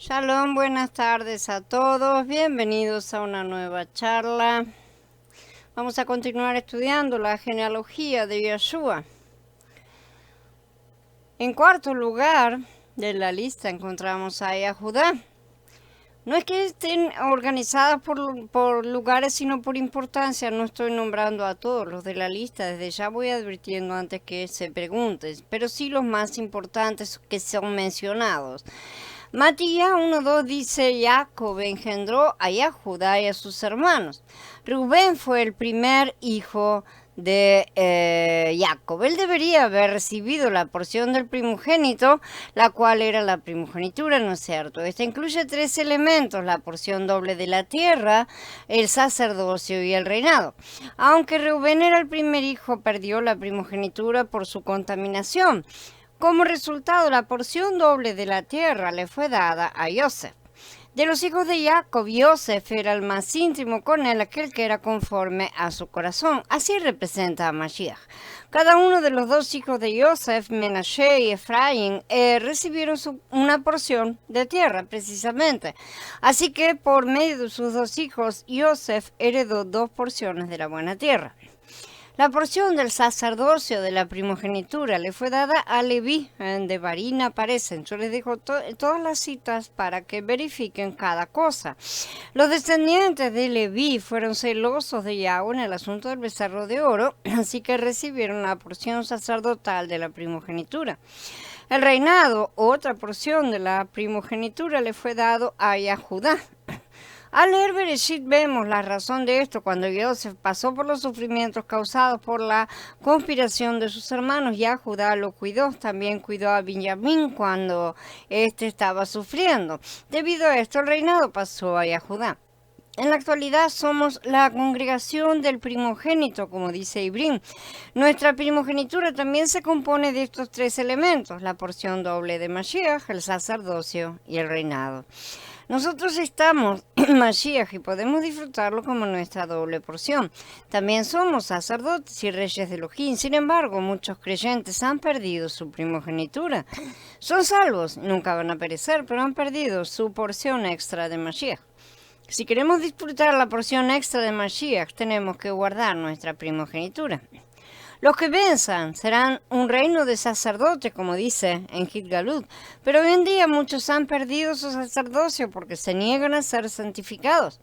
Shalom, buenas tardes a todos, bienvenidos a una nueva charla. Vamos a continuar estudiando la genealogía de Yeshua. En cuarto lugar de la lista encontramos a Judá. No es que estén organizadas por lugares, sino por importancia. No estoy nombrando a todos los de la lista, desde ya voy advirtiendo antes que se pregunten, pero sí los más importantes que son mencionados. Matías 1:2 dice: Jacob engendró a Judá y a sus hermanos. Rubén fue el primer hijo de Jacob. Él debería haber recibido la porción del primogénito, la cual era la primogenitura, ¿no es cierto? Esta incluye 3 elementos: la porción doble de la tierra, el sacerdocio y el reinado. Aunque Rubén era el primer hijo, perdió la primogenitura por su contaminación. Como resultado, la porción doble de la tierra le fue dada a Yosef. De los hijos de Jacob, Yosef era el más íntimo con él, aquel que era conforme a su corazón. Así representa a Mashiach. Cada uno de los dos hijos de Yosef, Menashe y Efraín, recibieron una porción de tierra, precisamente. Así que por medio de sus dos hijos, Yosef heredó 2 porciones de la buena tierra. La porción del sacerdocio de la primogenitura le fue dada a Leví. En Devarim aparecen. Yo les dejo todas las citas para que verifiquen cada cosa. Los descendientes de Leví fueron celosos de Yahweh en el asunto del becerro de oro, así que recibieron la porción sacerdotal de la primogenitura. El reinado, otra porción de la primogenitura, le fue dado a Judá. Al leer Bereshit vemos la razón de esto. Cuando Yosef pasó por los sufrimientos causados por la conspiración de sus hermanos, Judá lo cuidó. También cuidó a Benjamín cuando éste estaba sufriendo. Debido a esto, el reinado pasó a Judá. En la actualidad somos la congregación del primogénito, como dice Ibrim. Nuestra primogenitura también se compone de estos 3 elementos: la porción doble de Mashiach, el sacerdocio y el reinado. Nosotros estamos en Mashiach y podemos disfrutarlo como nuestra doble porción. También somos sacerdotes y reyes de Elohim. Sin embargo, muchos creyentes han perdido su primogenitura. Son salvos, nunca van a perecer, pero han perdido su porción extra de Mashiach. Si queremos disfrutar la porción extra de Mashiach, tenemos que guardar nuestra primogenitura. Los que venzan serán un reino de sacerdotes, como dice en Gitgalut, pero hoy en día muchos han perdido su sacerdocio porque se niegan a ser santificados.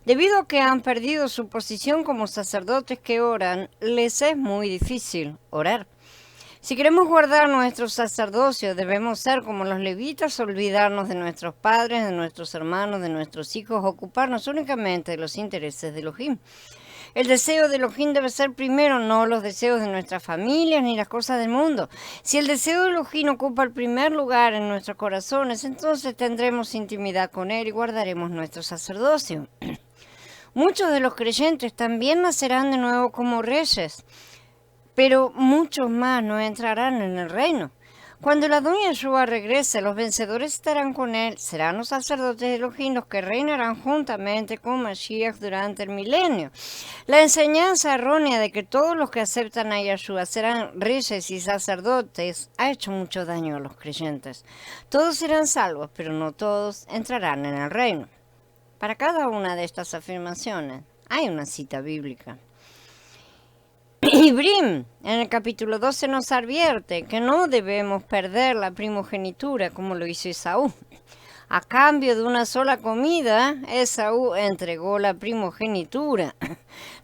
Debido a que han perdido su posición como sacerdotes que oran, les es muy difícil orar. Si queremos guardar nuestro sacerdocio, debemos ser como los levitas, olvidarnos de nuestros padres, de nuestros hermanos, de nuestros hijos, ocuparnos únicamente de los intereses de Elohim. El deseo de Elohim debe ser primero, no los deseos de nuestras familias ni las cosas del mundo. Si el deseo de Elohim ocupa el primer lugar en nuestros corazones, entonces tendremos intimidad con Él y guardaremos nuestro sacerdocio. Muchos de los creyentes también nacerán de nuevo como reyes, pero muchos más no entrarán en el reino. Cuando el Adón Yeshua regrese, los vencedores estarán con él. Serán los sacerdotes de Elohim los que reinarán juntamente con Mashiach durante el milenio. La enseñanza errónea de que todos los que aceptan a Yeshua serán reyes y sacerdotes ha hecho mucho daño a los creyentes. Todos serán salvos, pero no todos entrarán en el reino. Para cada una de estas afirmaciones hay una cita bíblica. Ibrim, en el capítulo 12, nos advierte que no debemos perder la primogenitura como lo hizo Esaú. A cambio de una sola comida, Esaú entregó la primogenitura.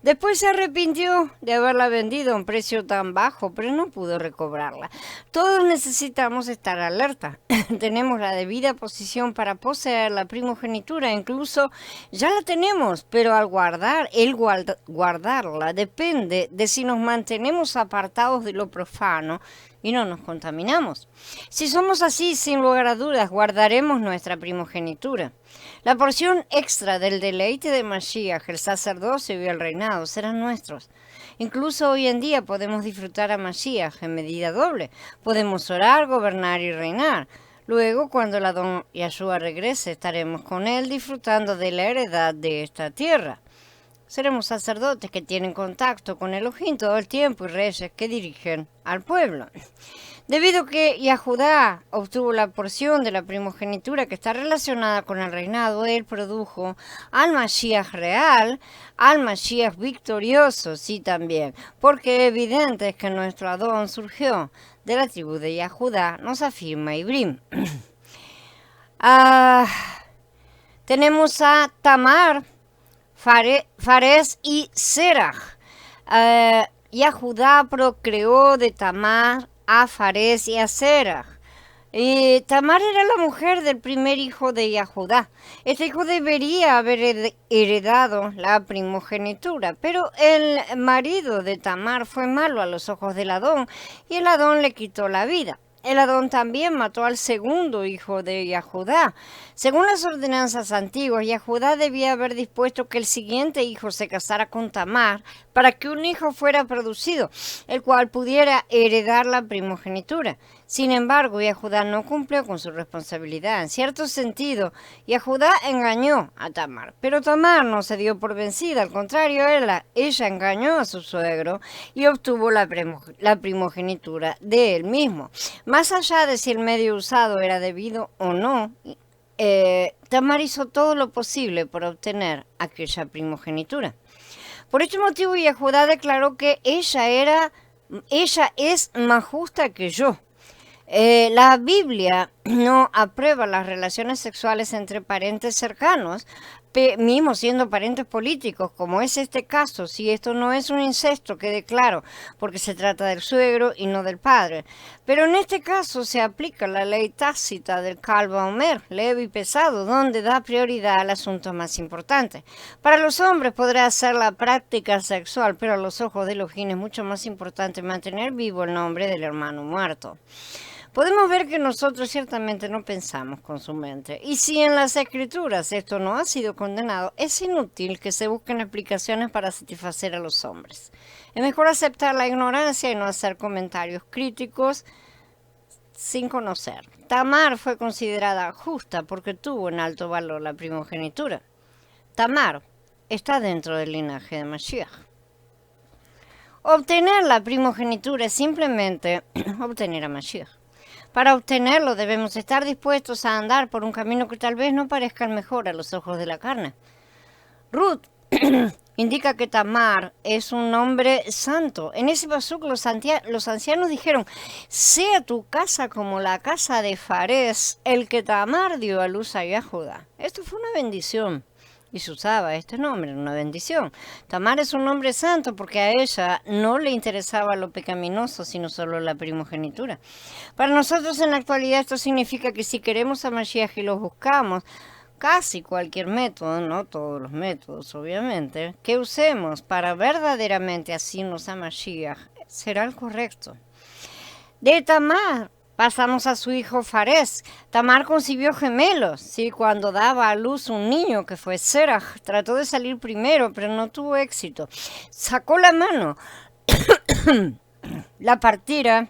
Después se arrepintió de haberla vendido a un precio tan bajo, pero no pudo recobrarla. Todos necesitamos estar alerta. Tenemos la debida posición para poseer la primogenitura, incluso ya la tenemos, pero al guardarla depende de si nos mantenemos apartados de lo profano y no nos contaminamos. Si somos así, sin lugar a dudas, guardaremos nuestra primogenitura. La porción extra del deleite de Mashiach, el sacerdocio y el reinado serán nuestros. Incluso hoy en día podemos disfrutar a Mashiach en medida doble. Podemos orar, gobernar y reinar. Luego, cuando el Adón Yeshua regrese, estaremos con él disfrutando de la heredad de esta tierra. Seremos sacerdotes que tienen contacto con Elohim todo el tiempo y reyes que dirigen al pueblo. Debido a que Yahudá obtuvo la porción de la primogenitura que está relacionada con el reinado, él produjo al Mashiach real, al Mashiach victorioso, sí también, porque evidente es que nuestro Adón surgió de la tribu de Yahudá, nos afirma Ibrim. Tenemos a Tamar, Fares y Serach. Yahudá procreó de Tamar a Fares y a Serach. Tamar era la mujer del primer hijo de Yahudá. Este hijo debería haber heredado la primogenitura, pero el marido de Tamar fue malo a los ojos del Adón y el Adón le quitó la vida. El Adón también mató al segundo hijo de Yahudá. Según las ordenanzas antiguas, Yahudá debía haber dispuesto que el siguiente hijo se casara con Tamar para que un hijo fuera producido, el cual pudiera heredar la primogenitura. Sin embargo, Yahudá no cumplió con su responsabilidad. En cierto sentido, Yahudá engañó a Tamar, pero Tamar no se dio por vencida. Al contrario, ella engañó a su suegro y obtuvo la primogenitura de él mismo. Más allá de si el medio usado era debido o no, Tamar hizo todo lo posible por obtener aquella primogenitura. Por este motivo, Yahudá declaró que ella es más justa que yo. La Biblia no aprueba las relaciones sexuales entre parientes cercanos, mismo siendo parientes políticos, como es este caso, si esto no es un incesto, quede claro, porque se trata del suegro y no del padre. Pero en este caso se aplica la ley tácita del Kal Vaomer, leve y pesado, donde da prioridad al asunto más importante. Para los hombres podrá ser la práctica sexual, pero a los ojos de Elohim es mucho más importante mantener vivo el nombre del hermano muerto. Podemos ver que nosotros ciertamente no pensamos con su mente. Y si en las escrituras esto no ha sido condenado, es inútil que se busquen explicaciones para satisfacer a los hombres. Es mejor aceptar la ignorancia y no hacer comentarios críticos sin conocer. Tamar fue considerada justa porque tuvo en alto valor la primogenitura. Tamar está dentro del linaje de Mashiach. Obtener la primogenitura es simplemente obtener a Mashiach. Para obtenerlo debemos estar dispuestos a andar por un camino que tal vez no parezca el mejor a los ojos de la carne. Ruth indica que Tamar es un nombre santo. En ese pasuk los ancianos dijeron: sea tu casa como la casa de Fares, el que Tamar dio a luz a Yahudá. Esto fue una bendición. Y se usaba este nombre, una bendición. Tamar es un nombre santo porque a ella no le interesaba lo pecaminoso, sino solo la primogenitura. Para nosotros en la actualidad esto significa que si queremos a Mashiach y lo buscamos, casi cualquier método, no todos los métodos obviamente, que usemos para verdaderamente asirnos a Mashiach, será el correcto. De Tamar pasamos a su hijo Fares. Tamar concibió gemelos. Sí, cuando daba a luz un niño que fue Serach, trató de salir primero, pero no tuvo éxito. Sacó la mano, la partera,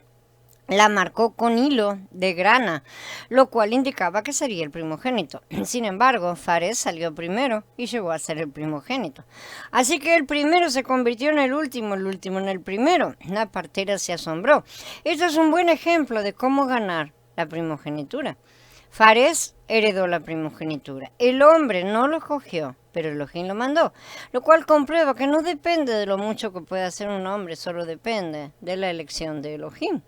la marcó con hilo de grana, lo cual indicaba que sería el primogénito. Sin embargo, Fares salió primero y llegó a ser el primogénito. Así que el primero se convirtió en el último en el primero. La partera se asombró. Esto es un buen ejemplo de cómo ganar la primogenitura. Fares heredó la primogenitura. El hombre no lo escogió, pero Elohim lo mandó, lo cual comprueba que no depende de lo mucho que pueda hacer un hombre, solo depende de la elección de Elohim.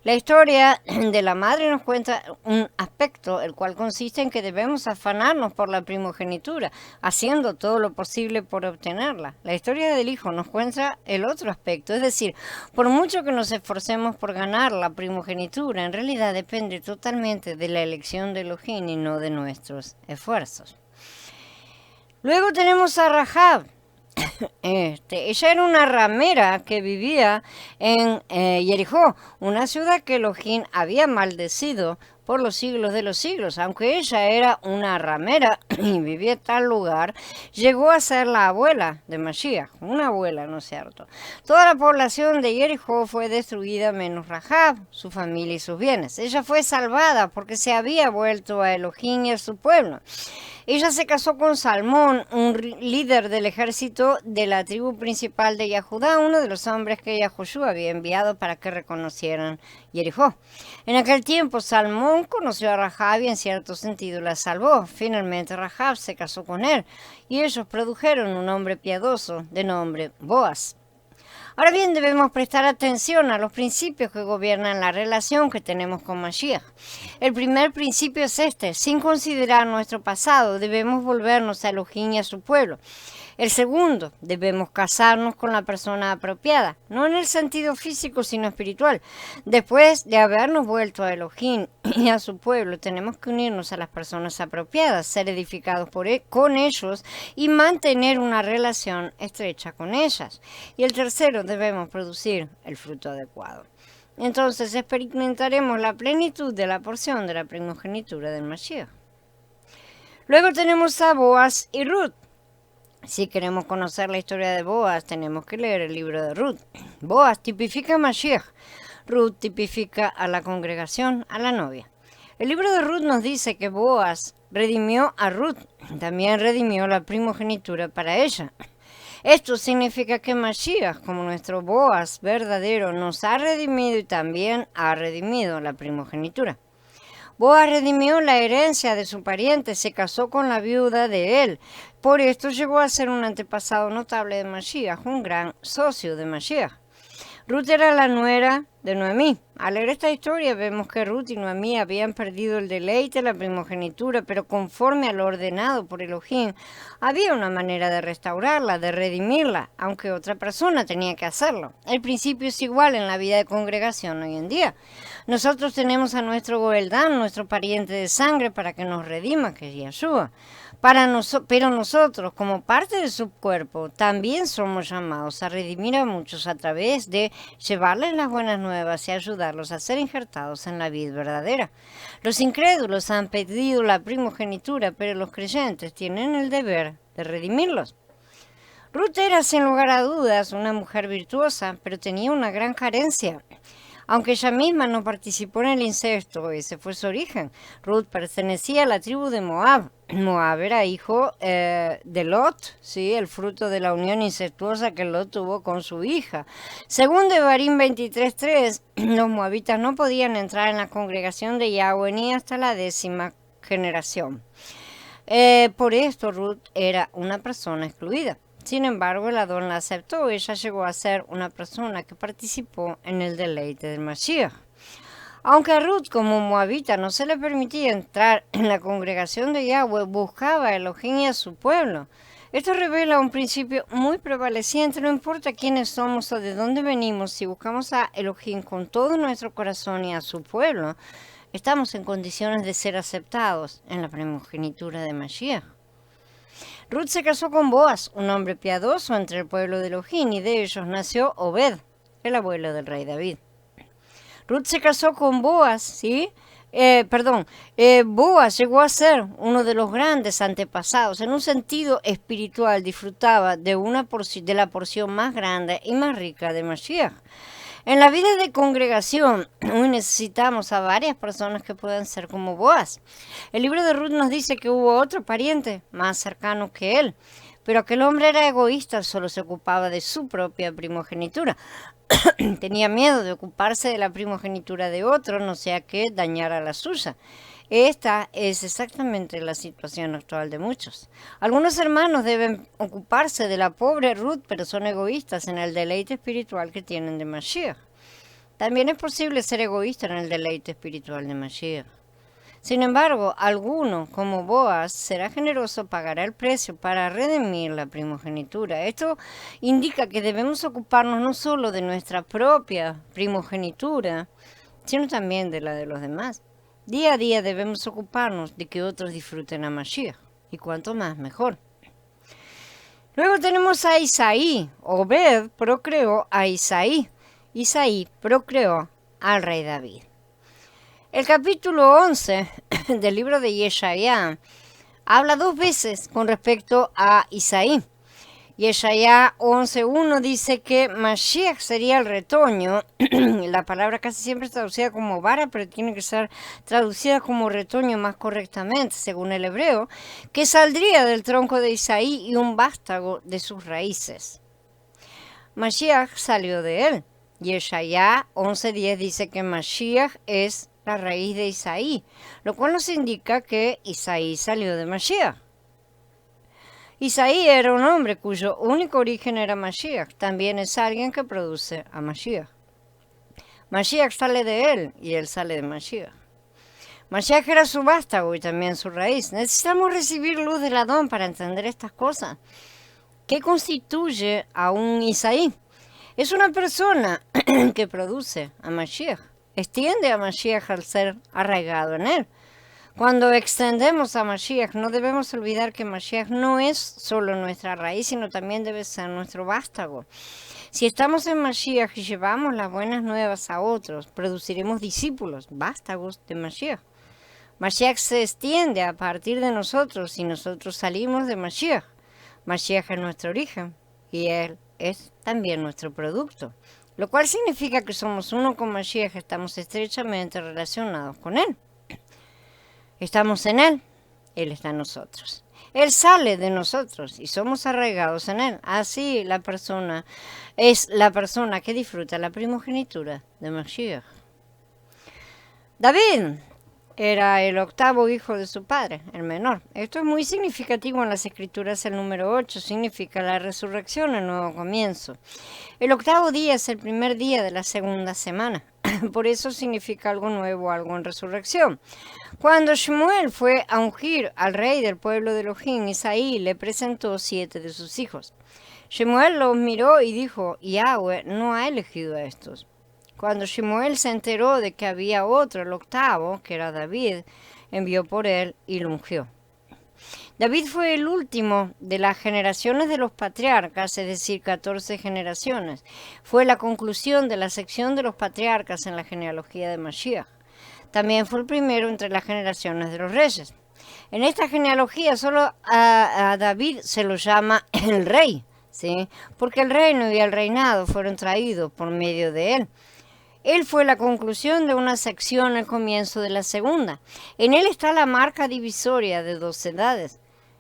La historia de la madre nos cuenta un aspecto, el cual consiste en que debemos afanarnos por la primogenitura, haciendo todo lo posible por obtenerla. La historia del hijo nos cuenta el otro aspecto, es decir, por mucho que nos esforcemos por ganar la primogenitura, en realidad depende totalmente de la elección de Elohim y no de nuestros esfuerzos. Luego tenemos a Rahab. Ella era una ramera que vivía en Jericó, una ciudad que Elohim había maldecido por los siglos de los siglos. Aunque ella era una ramera y vivía en tal lugar, llegó a ser la abuela de Mashiach, una abuela, ¿no es cierto? Toda la población de Jericó fue destruida menos Rahab, su familia y sus bienes. Ella fue salvada porque se había vuelto a Elohim y a su pueblo. Ella se casó con Salmón, un líder del ejército de la tribu principal de Yahudá, uno de los hombres que Yahushua había enviado para que reconocieran Jericó. En aquel tiempo Salmón conoció a Rahab y en cierto sentido la salvó. Finalmente Rahab se casó con él y ellos produjeron un hombre piadoso de nombre Boaz. Ahora bien, debemos prestar atención a los principios que gobiernan la relación que tenemos con Mashiach. El primer principio es este: sin considerar nuestro pasado, debemos volvernos a Elohim y a su pueblo. El segundo, debemos casarnos con la persona apropiada, no en el sentido físico, sino espiritual. Después de habernos vuelto a Elohim y a su pueblo, tenemos que unirnos a las personas apropiadas, ser edificados con ellos y mantener una relación estrecha con ellas. Y el tercero, debemos producir el fruto adecuado. Entonces experimentaremos la plenitud de la porción de la primogenitura del Mashiach. Luego tenemos a Boaz y Ruth. Si queremos conocer la historia de Boaz, tenemos que leer el libro de Ruth. Boaz tipifica a Mashiach. Ruth tipifica a la congregación, a la novia. El libro de Ruth nos dice que Boaz redimió a Ruth, también redimió la primogenitura para ella. Esto significa que Mashiach, como nuestro Boaz verdadero, nos ha redimido y también ha redimido la primogenitura. Boaz redimió la herencia de su pariente, se casó con la viuda de él. Por esto llegó a ser un antepasado notable de Mashiach, un gran socio de Mashiach. Ruth era la nuera de Noemí. Al leer esta historia vemos que Ruth y Noemí habían perdido el deleite de la primogenitura, pero conforme a lo ordenado por Elohim, había una manera de restaurarla, de redimirla, aunque otra persona tenía que hacerlo. El principio es igual en la vida de congregación hoy en día. Nosotros tenemos a nuestro Goeldán, nuestro pariente de sangre, para que nos redima, que es Yeshua. Pero nosotros, como parte de su cuerpo, también somos llamados a redimir a muchos a través de llevarles las buenas nuevas y ayudarlos a ser injertados en la vida verdadera. Los incrédulos han pedido la primogenitura, pero los creyentes tienen el deber de redimirlos. Ruth era, sin lugar a dudas, una mujer virtuosa, pero tenía una gran carencia. Aunque ella misma no participó en el incesto, ese fue su origen. Ruth pertenecía a la tribu de Moab. Moab era hijo de Lot, ¿sí? El fruto de la unión incestuosa que Lot tuvo con su hija. Según Devarim 23:3, los moabitas no podían entrar en la congregación de Yahweh ni hasta la 10ª generación. Por esto Ruth era una persona excluida. Sin embargo, el Adón la aceptó. Ella llegó a ser una persona que participó en el deleite del Mashiach. Aunque a Ruth, como moabita, no se le permitía entrar en la congregación de Yahweh, buscaba a Elohim y a su pueblo. Esto revela un principio muy prevaleciente: no importa quiénes somos o de dónde venimos, si buscamos a Elohim con todo nuestro corazón y a su pueblo, estamos en condiciones de ser aceptados en la primogenitura de Mashiach. Ruth se casó con Boaz, un hombre piadoso entre el pueblo de Elohim, y de ellos nació Obed, el abuelo del rey David. Ruth se casó con Boaz, ¿sí? Boaz llegó a ser uno de los grandes antepasados. En un sentido espiritual, disfrutaba de la porción más grande y más rica de Mashiach. En la vida de congregación, hoy necesitamos a varias personas que puedan ser como Boaz. El libro de Ruth nos dice que hubo otro pariente más cercano que él, pero aquel hombre era egoísta, solo se ocupaba de su propia primogenitura. Tenía miedo de ocuparse de la primogenitura de otro, no sea que dañara la suya. Esta es exactamente la situación actual de muchos. Algunos hermanos deben ocuparse de la pobre Ruth, pero son egoístas en el deleite espiritual que tienen de Mashiach. También es posible ser egoísta en el deleite espiritual de Mashiach. Sin embargo, alguno, como Boaz, será generoso, pagará el precio para redimir la primogenitura. Esto indica que debemos ocuparnos no solo de nuestra propia primogenitura, sino también de la de los demás. Día a día debemos ocuparnos de que otros disfruten a Mashiach, y cuanto más mejor. Luego tenemos a Isaí. Obed procreó a Isaí. Isaí procreó al rey David. El capítulo 11 del libro de Yeshaya habla 2 veces con respecto a Isaí. Yeshaya 11:1 dice que Mashiach sería el retoño. La palabra casi siempre es traducida como vara, pero tiene que ser traducida como retoño más correctamente, según el hebreo, que saldría del tronco de Isaí y un vástago de sus raíces. Mashiach salió de él. Yeshaya 11:10 dice que Mashiach es la raíz de Isaí, lo cual nos indica que Isaí salió de Mashiach. Isaí era un hombre cuyo único origen era Mashiach. También es alguien que produce a Mashiach. Mashiach sale de él y él sale de Mashiach. Mashiach era su vástago y también su raíz. Necesitamos recibir luz del Adón para entender estas cosas. ¿Qué constituye a un Isaí? Es una persona que produce a Mashiach. Extiende a Mashiach al ser arraigado en él. Cuando extendemos a Mashiach, no debemos olvidar que Mashiach no es solo nuestra raíz, sino también debe ser nuestro vástago. Si estamos en Mashiach y llevamos las buenas nuevas a otros, produciremos discípulos, vástagos de Mashiach. Mashiach se extiende a partir de nosotros y nosotros salimos de Mashiach. Mashiach es nuestro origen y Él es también nuestro producto, lo cual significa que somos uno con Mashiach, estamos estrechamente relacionados con Él. Estamos en Él, Él está en nosotros. Él sale de nosotros y somos arraigados en Él. Así la persona es la persona que disfruta la primogenitura de Mashiach. David era el 8º hijo de su padre, el menor. Esto es muy significativo en las Escrituras. El número 8 significa la resurrección, el nuevo comienzo. El 8º día es el primer día de la segunda semana. Por eso significa algo nuevo, algo en resurrección. Cuando Shemuel fue a ungir al rey del pueblo de Elohim, Isaí le presentó 7 de sus hijos. Shemuel los miró y dijo: Yahweh no ha elegido a estos. Cuando Shemuel se enteró de que había otro, el 8º, que era David, envió por él y lo ungió. David fue el último de las generaciones de los patriarcas, es decir, 14 generaciones. Fue la conclusión de la sección de los patriarcas en la genealogía de Mashiach. También fue el primero entre las generaciones de los reyes. En esta genealogía solo a David se lo llama el rey, ¿sí? Porque el reino y el reinado fueron traídos por medio de él. Él fue la conclusión de una sección al comienzo de la segunda. En él está la marca divisoria de 2 edades.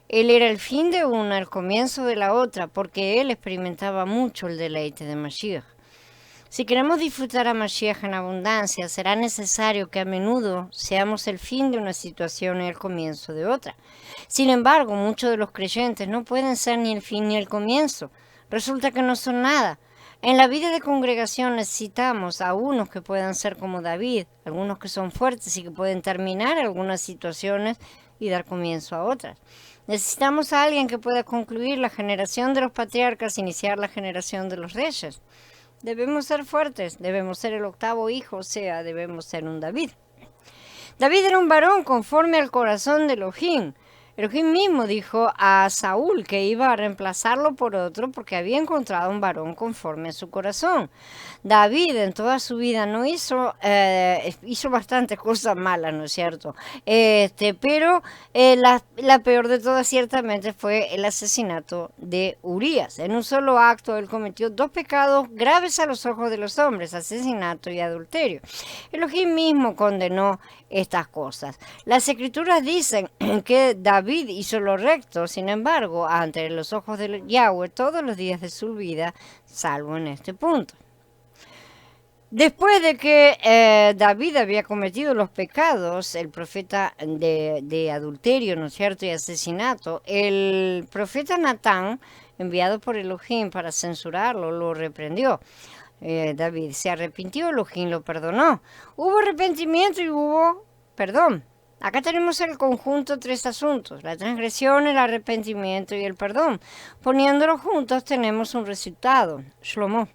Él era el fin de una, el comienzo de la otra, porque él experimentaba mucho el deleite de Mashiach. Si queremos disfrutar a Mashiach en abundancia, será necesario que a menudo seamos el fin de una situación y el comienzo de otra. Sin embargo, muchos de los creyentes no pueden ser ni el fin ni el comienzo. Resulta que no son nada. En la vida de congregación necesitamos a unos que puedan ser como David, algunos que son fuertes y que pueden terminar algunas situaciones y dar comienzo a otras. Necesitamos a alguien que pueda concluir la generación de los patriarcas e iniciar la generación de los reyes. Debemos ser fuertes, debemos ser el 8º hijo, o sea, debemos ser un David. David era un varón conforme al corazón de Elohim. Elohim mismo dijo a Saúl que iba a reemplazarlo por otro porque había encontrado un varón conforme a su corazón. David en toda su vida no hizo bastantes cosas malas, ¿no es cierto? Pero la peor de todas ciertamente fue el asesinato de Urías. En un solo acto él cometió 2 pecados graves a los ojos de los hombres, asesinato y adulterio. Elohim mismo condenó estas cosas. Las Escrituras dicen que David hizo lo recto, sin embargo, ante los ojos de Yahweh todos los días de su vida, salvo en este punto. Después de que David había cometido los pecados, el profeta de adulterio, ¿no es cierto?, y asesinato, el profeta Natán, enviado por Elohim para censurarlo, lo reprendió. David se arrepintió, Elohim lo perdonó. Hubo arrepentimiento y hubo perdón. Acá tenemos el conjunto 3 asuntos: la transgresión, el arrepentimiento y el perdón. Poniéndolos juntos tenemos un resultado, Shlomo.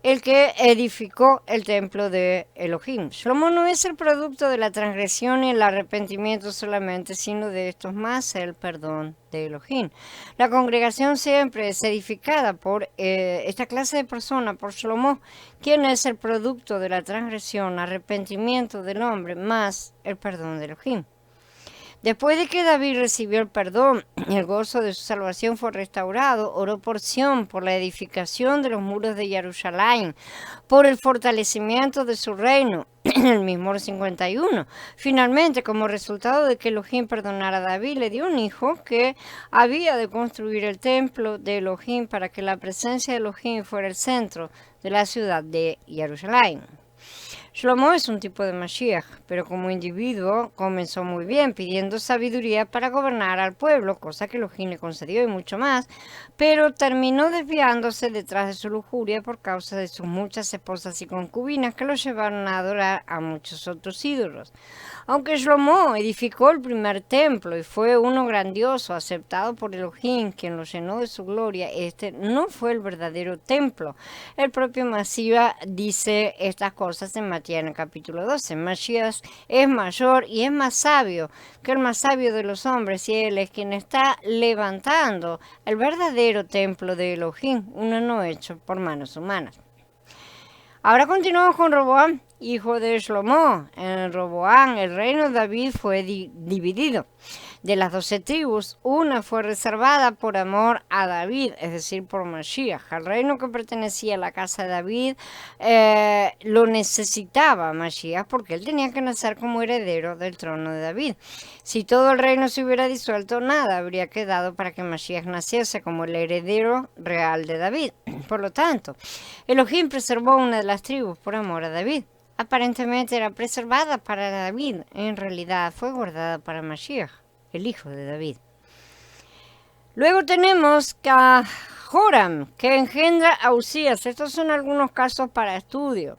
el que edificó el templo de Elohim. Shlomo no es el producto de la transgresión y el arrepentimiento solamente, sino de estos más el perdón de Elohim. La congregación siempre es edificada por esta clase de persona, por Shlomo, quien es el producto de la transgresión, arrepentimiento del hombre, más el perdón de Elohim. Después de que David recibió el perdón y el gozo de su salvación fue restaurado, oró por Sión, por la edificación de los muros de Jerusalén, por el fortalecimiento de su reino, en el mismo 51. Finalmente, como resultado de que Elohim perdonara a David, le dio un hijo que había de construir el templo de Elohim para que la presencia de Elohim fuera el centro de la ciudad de Jerusalén. Shlomo es un tipo de Mashiach, pero como individuo comenzó muy bien, pidiendo sabiduría para gobernar al pueblo, cosa que Elohim le concedió y mucho más, pero terminó desviándose detrás de su lujuria por causa de sus muchas esposas y concubinas que lo llevaron a adorar a muchos otros ídolos. Aunque Shlomo edificó el primer templo y fue uno grandioso, aceptado por Elohim, quien lo llenó de su gloria, este no fue el verdadero templo. El propio Mashiach dice estas cosas en Matías en el capítulo 12. Mashiach es mayor y es más sabio que el más sabio de los hombres, y él es quien está levantando el verdadero templo de Elohim, uno no hecho por manos humanas. Ahora continuamos con Roboam, hijo de Shlomo. En Roboam, el reino de David fue dividido. De las 12 tribus, una fue reservada por amor a David, es decir, por Mashiach. El reino que pertenecía a la casa de David lo necesitaba Mashiach porque él tenía que nacer como heredero del trono de David. Si todo el reino se hubiera disuelto, nada habría quedado para que Mashiach naciese como el heredero real de David. Por lo tanto, Elohim preservó una de las tribus por amor a David. Aparentemente era preservada para David, en realidad fue guardada para Mashiach, el hijo de David. Luego tenemos a Joram, que engendra a Usías. Estos son algunos casos para estudio.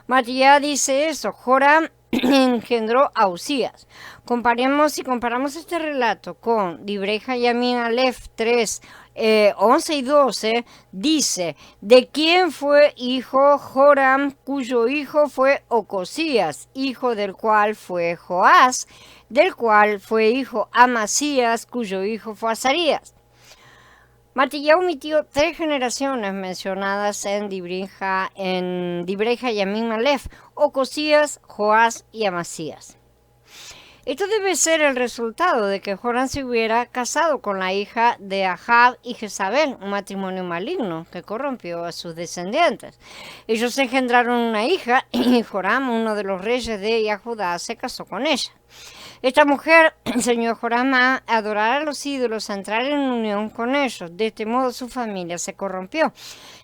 Matías dice eso, Joram engendró a Usías. Si comparamos este relato con Divrei Hayamim Aleph 3, 11 y 12, dice, ¿de quién fue hijo Joram, cuyo hijo fue Ocosías, hijo del cual fue Joás, del cual fue hijo Amasías, cuyo hijo fue Azarías? Matías omitió 3 generaciones mencionadas en Divrei Hayamim Aleph: Ocosías, Joás y Amasías. Esto debe ser el resultado de que Joram se hubiera casado con la hija de Ahab y Jezabel, un matrimonio maligno que corrompió a sus descendientes. Ellos engendraron una hija y Joram, uno de los reyes de Judá, se casó con ella. Esta mujer enseñó a Joram a adorar a los ídolos, a entrar en unión con ellos. De este modo su familia se corrompió.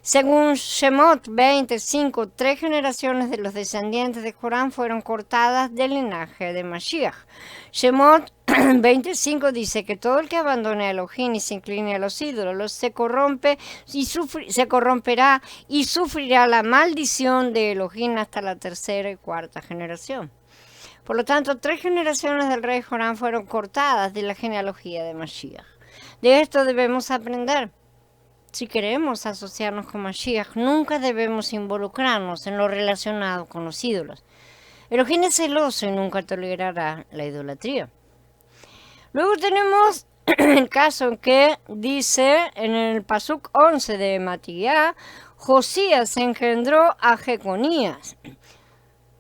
Según Shemot 25, 3 generaciones de los descendientes de Joram fueron cortadas del linaje de Mashiach. Shemot 25 dice que todo el que abandone a Elohim y se incline a los ídolos se corromperá y sufrirá la maldición de Elohim hasta la 3ª y 4ª generación. Por lo tanto, 3 generaciones del rey Joram fueron cortadas de la genealogía de Mashiach. De esto debemos aprender. Si queremos asociarnos con Mashiach, nunca debemos involucrarnos en lo relacionado con los ídolos. Elohim es celoso y nunca tolerará la idolatría. Luego tenemos el caso en que dice en el Pasuk 11 de Matías, Josías engendró a Jeconías.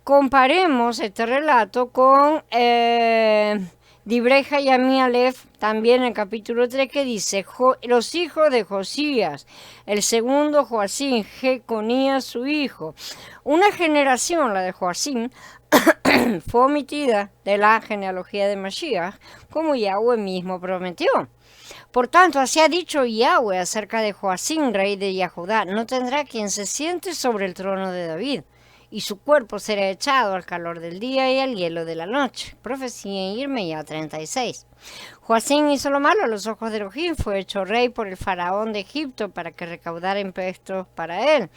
Comparemos este relato con Divrei Hayamim Aleph, también en el capítulo 3, que dice, los hijos de Josías, el segundo Joacim, Jeconías su hijo. Una generación, la de Joacim, fue omitida de la genealogía de Mashiach, como Yahweh mismo prometió. Por tanto, así ha dicho Yahweh acerca de Joacim, rey de Yahudá, no tendrá quien se siente sobre el trono de David, y su cuerpo será echado al calor del día y al hielo de la noche. Profecía en Irmías 36. Joacín hizo lo malo a los ojos de Elohim, fue hecho rey por el faraón de Egipto para que recaudara impuestos para él.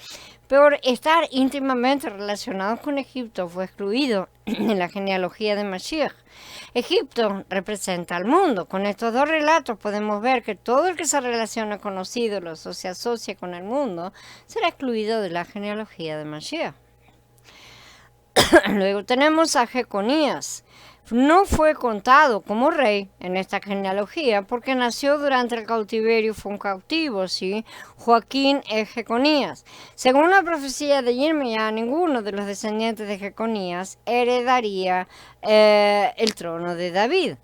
Por estar íntimamente relacionado con Egipto, fue excluido en la genealogía de Mashiach. Egipto representa al mundo. Con estos dos relatos podemos ver que todo el que se relaciona con los ídolos o se asocia con el mundo será excluido de la genealogía de Mashiach. Luego tenemos a Jeconías. No fue contado como rey en esta genealogía porque nació durante el cautiverio, fue un cautivo, ¿sí? Joaquín es Jeconías. Según la profecía de Jeremías, ninguno de los descendientes de Jeconías heredaría el trono de David.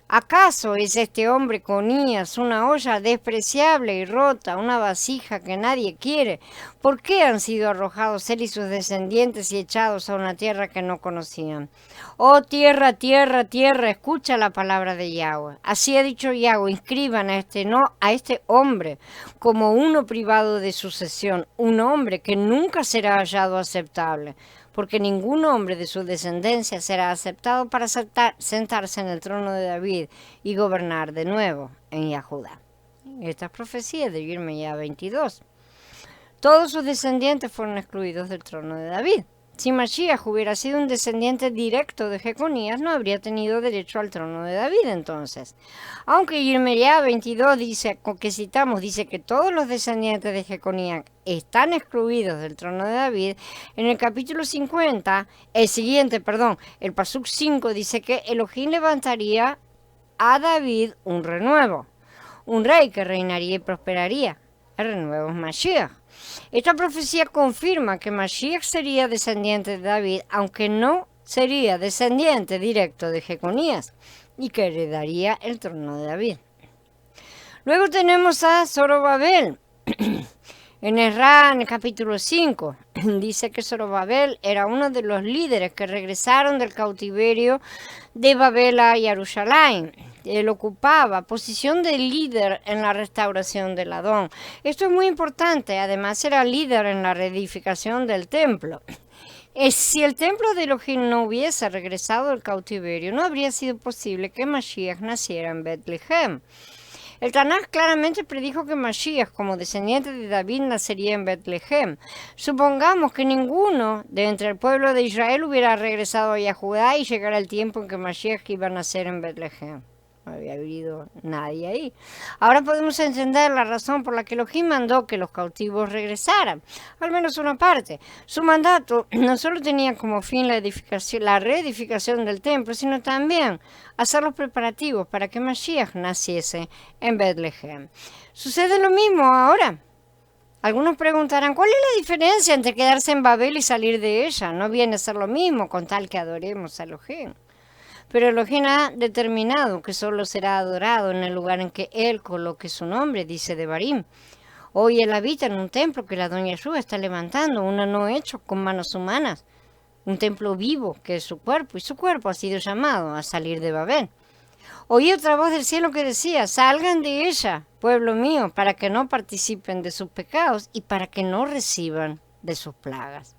¿Acaso es este hombre Conías una olla despreciable y rota, una vasija que nadie quiere? ¿Por qué han sido arrojados él y sus descendientes y echados a una tierra que no conocían? Oh tierra, tierra, tierra, escucha la palabra de Yahweh. Así ha dicho Yahweh, inscriban a este hombre como uno privado de sucesión, un hombre que nunca será hallado aceptable, porque ningún hombre de su descendencia será aceptado para sentarse en el trono de David y gobernar de nuevo en Yahudá. Esta es profecía de Jeremías 22. Todos sus descendientes fueron excluidos del trono de David. Si Mashiach hubiera sido un descendiente directo de Jeconías, no habría tenido derecho al trono de David entonces. Aunque Jeremías 22 dice que todos los descendientes de Jeconías están excluidos del trono de David, en el capítulo 50, el pasuk 5 dice que Elohim levantaría a David un renuevo, un rey que reinaría y prosperaría. El renuevo es Mashiach. Esta profecía confirma que Mashiach sería descendiente de David, aunque no sería descendiente directo de Jeconías, y que heredaría el trono de David. Luego tenemos a Zorobabel. En Ezra, en el capítulo 5, dice que Zorobabel era uno de los líderes que regresaron del cautiverio de Babel a Jerusalén. Él ocupaba posición de líder en la restauración del Adón. Esto es muy importante, además era líder en la reedificación del templo. Si el templo de Elohim no hubiese regresado del cautiverio, no habría sido posible que Mashiach naciera en Betlehem. El Tanaj claramente predijo que Mashiach, como descendiente de David, nacería en Betlehem. Supongamos que ninguno de entre el pueblo de Israel hubiera regresado a Judá y llegara el tiempo en que Mashiach iba a nacer en Betlehem. No había habido nadie ahí. Ahora podemos entender la razón por la que Elohim mandó que los cautivos regresaran, al menos una parte. Su mandato no solo tenía como fin la reedificación del templo, sino también hacer los preparativos para que Mashiach naciese en Betlehem. Sucede lo mismo ahora. Algunos preguntarán, ¿cuál es la diferencia entre quedarse en Babel y salir de ella? No viene a ser lo mismo con tal que adoremos a Elohim. Pero Elohim ha determinado que solo será adorado en el lugar en que Él coloque su nombre, dice Devarim. Hoy Él habita en un templo que la doña Yeshua está levantando, uno no hecho con manos humanas, un templo vivo que es su cuerpo, y su cuerpo ha sido llamado a salir de Babel. Oí otra voz del cielo que decía, salgan de ella, pueblo mío, para que no participen de sus pecados y para que no reciban de sus plagas.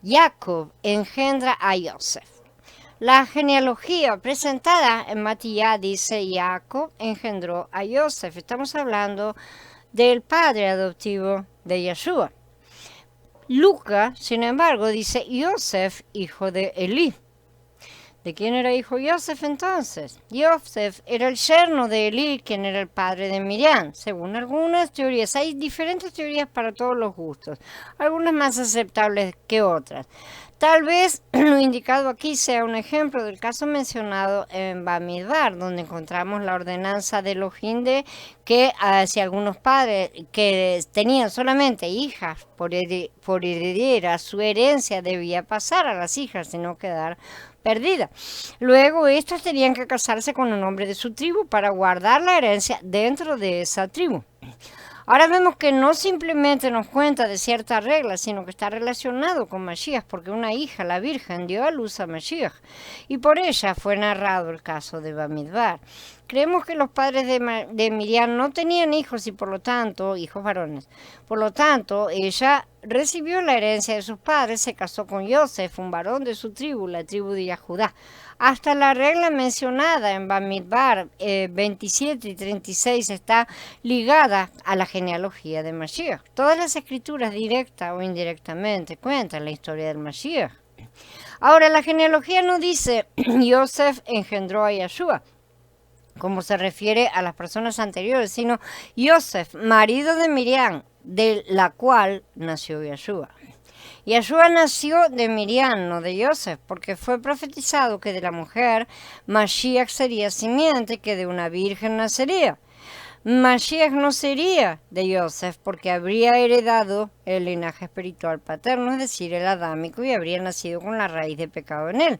Jacob engendra a Yosef. La genealogía presentada en Matías dice Jacob engendró a Yosef. Estamos hablando del padre adoptivo de Yeshua. Lucas, sin embargo, dice Yosef, hijo de Elí. ¿De quién era hijo Yosef entonces? Yosef era el yerno de Elí, quien era el padre de Miriam. Según algunas teorías, hay diferentes teorías para todos los gustos, algunas más aceptables que otras. Tal vez lo indicado aquí sea un ejemplo del caso mencionado en Bamidbar, donde encontramos la ordenanza de Elohim de que si algunos padres que tenían solamente hijas por heredera, su herencia debía pasar a las hijas y no quedar perdida. Luego estas tenían que casarse con un hombre de su tribu para guardar la herencia dentro de esa tribu. Ahora vemos que no simplemente nos cuenta de ciertas reglas, sino que está relacionado con Mashiach, porque una hija, la Virgen, dio a luz a Mashiach, y por ella fue narrado el caso de Bamidbar. Creemos que los padres de Miriam no tenían hijos y por lo tanto, hijos varones. Por lo tanto, ella recibió la herencia de sus padres, se casó con Yosef, un varón de su tribu, la tribu de Judá. Hasta la regla mencionada en Bamidbar 27 y 36 está ligada a la genealogía de Mashiach. Todas las escrituras, directa o indirectamente, cuentan la historia del Mashiach. Ahora, la genealogía no dice Yosef engendró a Yeshua, como se refiere a las personas anteriores, sino Yosef, marido de Miriam, de la cual nació Yeshua. Yeshua nació de Miriam, no de Yosef, porque fue profetizado que de la mujer Mashiach sería simiente, que de una virgen nacería. Mashiach no sería de Yosef, porque habría heredado el linaje espiritual paterno, es decir, el adámico, y habría nacido con la raíz de pecado en él.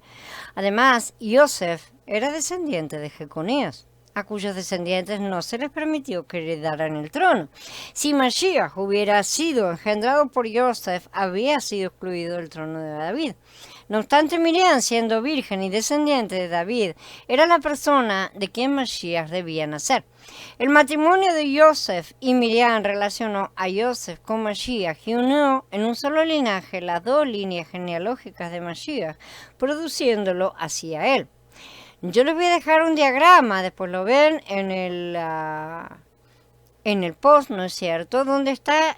Además, Yosef era descendiente de Jeconías, a cuyos descendientes no se les permitió que heredaran el trono. Si Mashiach hubiera sido engendrado por Yosef, había sido excluido del trono de David. No obstante, Miriam, siendo virgen y descendiente de David, era la persona de quien Mashiach debía nacer. El matrimonio de Yosef y Miriam relacionó a Yosef con Mashiach y unió en un solo linaje las dos líneas genealógicas de Mashiach, produciéndolo hacia él. Yo les voy a dejar un diagrama, después lo ven en el post, ¿no es cierto?, donde está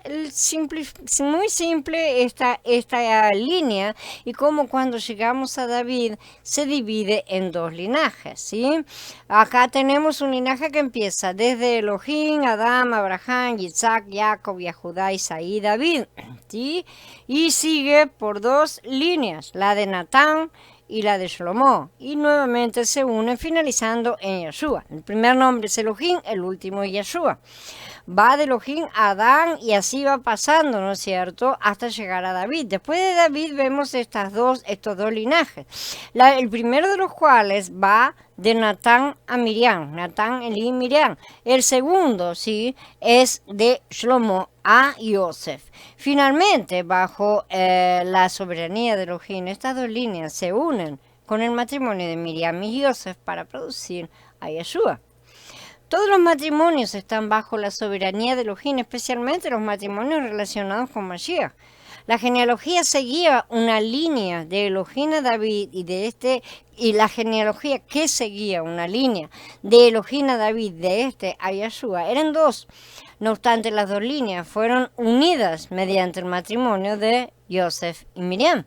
muy simple esta línea y cómo cuando llegamos a David se divide en dos linajes, ¿sí? Acá tenemos un linaje que empieza desde Elohim, Adán, Abraham, Isaac, Jacob, Judá, Isaí, David, ¿sí? Y sigue por dos líneas, la de Natán y la de Shlomo, y nuevamente se unen finalizando en Yeshua. El primer nombre es Elohim, el último es Yeshua. Va de Elohim a Adán y así va pasando, ¿no es cierto?, hasta llegar a David. Después de David vemos estos dos linajes. El primero de los cuales va de Natán a Miriam, Natán, Elí y Miriam. El segundo, sí, es de Shlomo a Yosef. Finalmente, bajo la soberanía de Elohim, estas dos líneas se unen con el matrimonio de Miriam y Yosef para producir a Yeshua. Todos los matrimonios están bajo la soberanía de Elohim, especialmente los matrimonios relacionados con Mashiach. La genealogía seguía una línea de Elohim a David y la genealogía que seguía una línea de Elohim a David a Yeshua eran dos. No obstante, las dos líneas fueron unidas mediante el matrimonio de Yosef y Miriam.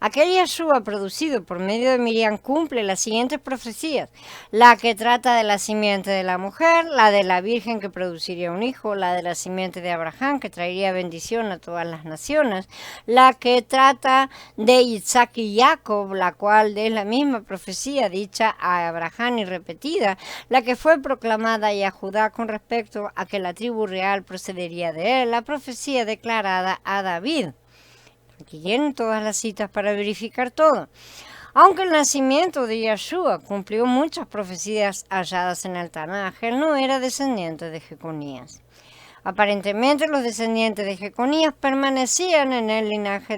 Aquel Yeshua producido por medio de Miriam cumple las siguientes profecías: la que trata de la simiente de la mujer, la de la virgen que produciría un hijo, la de la simiente de Abraham que traería bendición a todas las naciones, la que trata de Isaac y Jacob, la cual es la misma profecía dicha a Abraham y repetida, la que fue proclamada a Judá con respecto a que la tribu real procedería de él, la profecía declarada a David. Aquí tienen todas las citas para verificar todo. Aunque el nacimiento de Yeshua cumplió muchas profecías halladas en el Tanaj, él no era descendiente de Jeconías. Aparentemente los descendientes de Jeconías permanecían en el linaje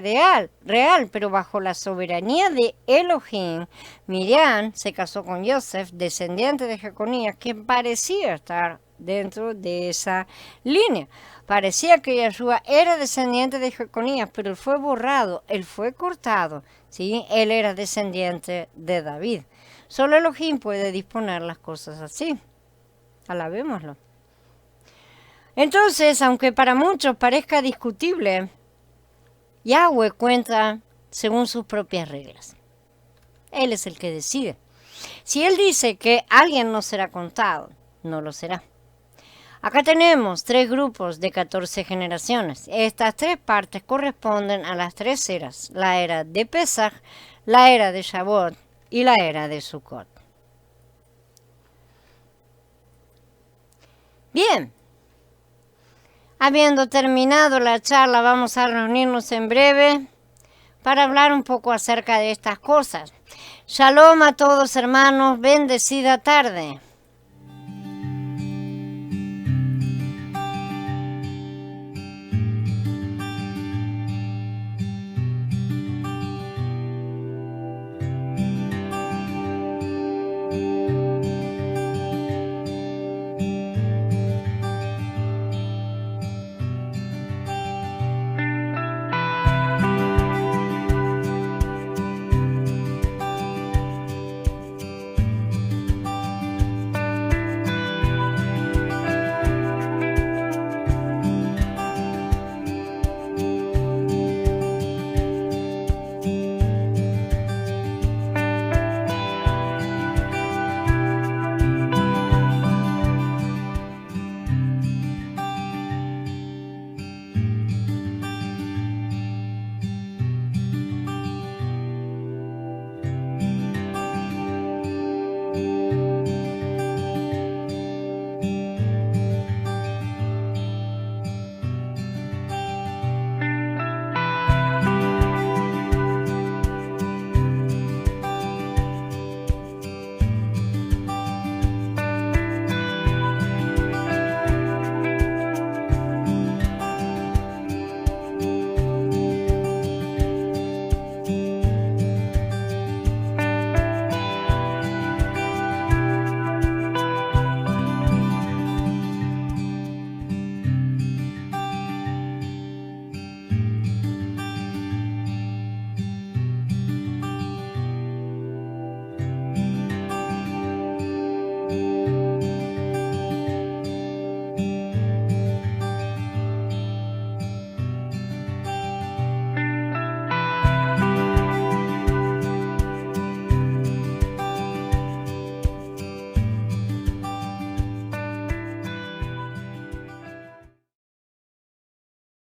real, pero bajo la soberanía de Elohim, Miriam se casó con Yosef, descendiente de Jeconías, quien parecía estar dentro de esa línea. Parecía que Yeshua era descendiente de Jeconías, pero él fue borrado, él fue cortado, ¿sí? Él era descendiente de David. Solo Elohim puede disponer las cosas así. Alabémoslo. Entonces, aunque para muchos parezca discutible, Yahweh cuenta según sus propias reglas. Él es el que decide. Si él dice que alguien no será contado, no lo será. Acá tenemos 3 grupos de 14 generaciones. Estas 3 partes corresponden a las 3 eras: la era de Pesach, la era de Shavuot y la era de Sukkot. Bien, habiendo terminado la charla, vamos a reunirnos en breve para hablar un poco acerca de estas cosas. Shalom a todos, hermanos, bendecida tarde.